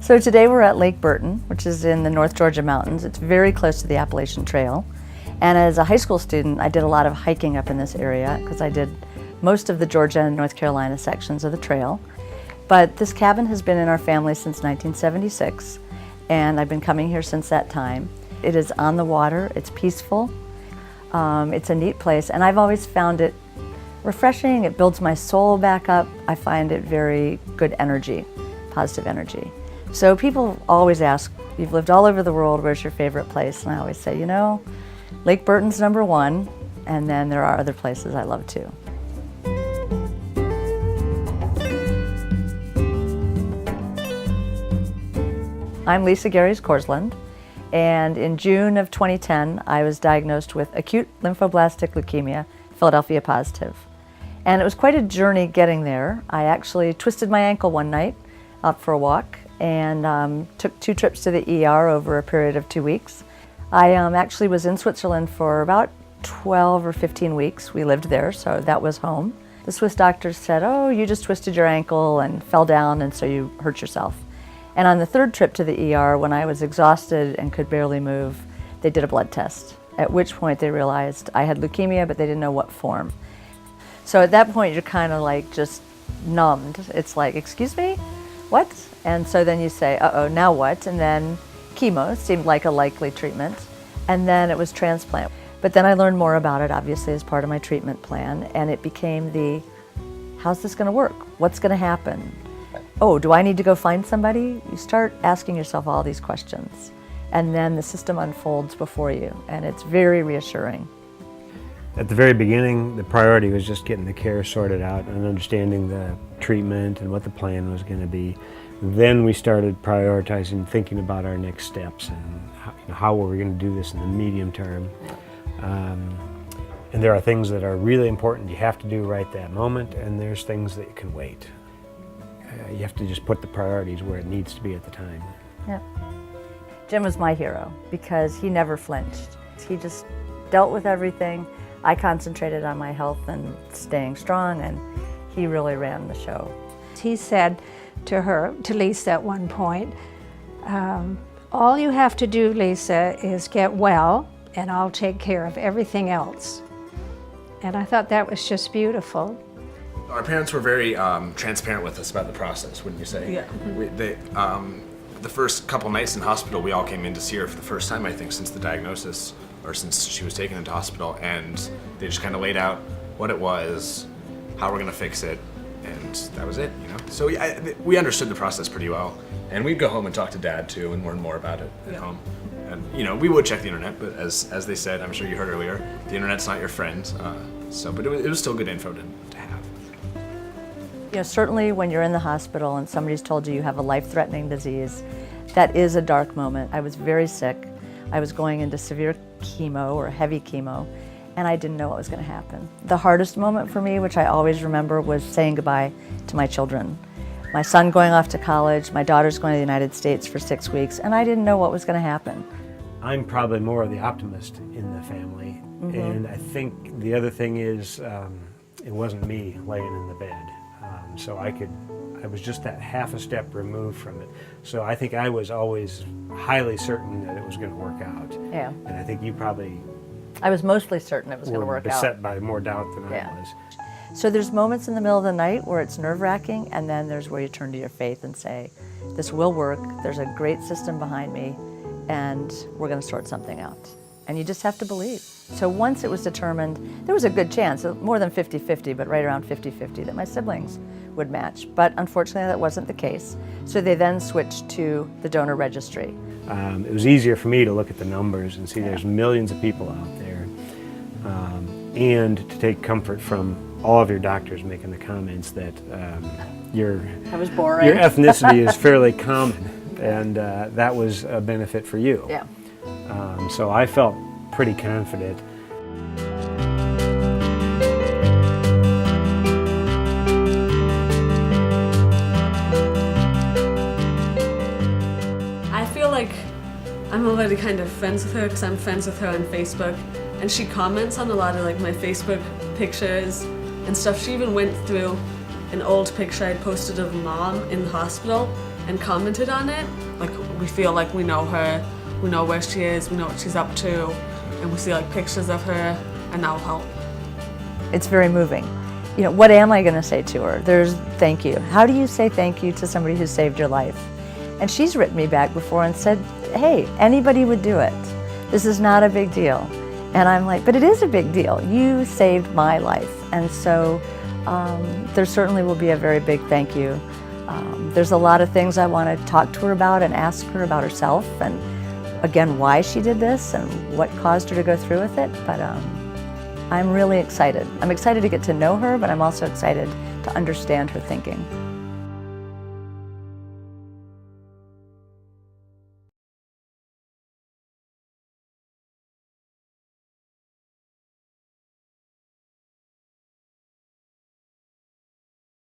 So today we're at Lake Burton, which is in the North Georgia mountains. It's very close to the Appalachian Trail. And as a high school student, I did a lot of hiking up in this area because I did most of the Georgia and North Carolina sections of the trail. But this cabin has been in our family since 1976, and I've been coming here since that time. It is on the water, it's peaceful, it's a neat place, and I've always found it refreshing. It builds my soul back up. I find it very good energy, positive energy. So people always ask, you've lived all over the world, where's your favorite place? And I always say, you know, Lake Burton's #1, and then there are other places I love too. I'm Lisa Gary's Korslund, and in June of 2010, I was diagnosed with acute lymphoblastic leukemia, Philadelphia positive. And it was quite a journey getting there. I actually twisted my ankle one night out for a walk and took 2 trips to the ER over a period of 2 weeks. I actually was in Switzerland for about 12 or 15 weeks. We lived there, so that was home. The Swiss doctors said, oh, you just twisted your ankle and fell down, and so you hurt yourself. And on the 3rd trip to the ER, when I was exhausted and could barely move, they did a blood test, at which point they realized I had leukemia, but they didn't know what form. So at that point, you're kind of like just numbed. It's like, excuse me, what? And so then you say, uh-oh, now what? And then chemo seemed like a likely treatment, and then it was transplant. But then I learned more about it, obviously, as part of my treatment plan, and it became the, how's this gonna work? What's gonna happen? Oh, do I need to go find somebody? You start asking yourself all these questions, and then the system unfolds before you, and it's very reassuring. At the very beginning, the priority was just getting the care sorted out and understanding the treatment and what the plan was going to be. Then we started prioritizing, thinking about our next steps and how were we going to do this in the medium term. And there are things that are really important you have to do right that moment, and there's things that can wait. You have to just put the priorities where it needs to be at the time. Yeah. Jim was my hero because he never flinched. He just dealt with everything. I concentrated on my health and staying strong, and he really ran the show. He said to Lisa at one point, all you have to do, Lisa, is get well, and I'll take care of everything else. And I thought that was just beautiful. Our parents were very transparent with us about the process, wouldn't you say? Yeah. The first couple nights in hospital, we all came in to see her for the first time, I think, since the diagnosis, or since she was taken into hospital, and they just kind of laid out what it was, how we're going to fix it, and that was it, you know? So we understood the process pretty well, and we'd go home and talk to Dad, too, and learn more about it at home. And, you know, we would check the internet, but as they said, I'm sure you heard earlier, the internet's not your friend, but it was still good info to have. You know, certainly when you're in the hospital and somebody's told you you have a life-threatening disease, that is a dark moment. I was very sick. I was going into severe chemo or heavy chemo, and I didn't know what was going to happen. The hardest moment for me, which I always remember, was saying goodbye to my children. My son going off to college, my daughter's going to the United States for 6 weeks, and I didn't know what was going to happen. I'm probably more of the optimist in the family, and I think the other thing is it wasn't me laying in the bed. So I was just that half a step removed from it. So I think I was always highly certain that it was going to work out. Yeah. And I think you probably I was mostly certain it was going to work out. beset by more doubt than I was. So there's moments in the middle of the night where it's nerve-wracking, and then there's where you turn to your faith and say, this will work, there's a great system behind me, and we're going to sort something out. And you just have to believe. So once it was determined, there was a good chance, more than 50-50, but right around 50-50, that my siblings would match. But unfortunately, that wasn't the case. So they then switched to the donor registry. It was easier for me to look at the numbers and see there's millions of people out there, and to take comfort from all of your doctors making the comments that your ethnicity is fairly common, and that was a benefit for you. Yeah. So I felt pretty confident. I feel like I'm already kind of friends with her because I'm friends with her on Facebook, and she comments on a lot of like my Facebook pictures and stuff. She even went through an old picture I posted of Mom in the hospital and commented on it. Like, we feel like we know her, we know where she is, we know what she's up to, and we see like pictures of her, and that will help. It's very moving. You know, what am I going to say to her? There's thank you. How do you say thank you to somebody who saved your life? And she's written me back before and said, hey, anybody would do it. This is not a big deal. And I'm like, but it is a big deal. You saved my life. And so there certainly will be a very big thank you. There's a lot of things I want to talk to her about and ask her about herself, and again, why she did this and what caused her to go through with it. But I'm really excited. I'm excited to get to know her, but I'm also excited to understand her thinking.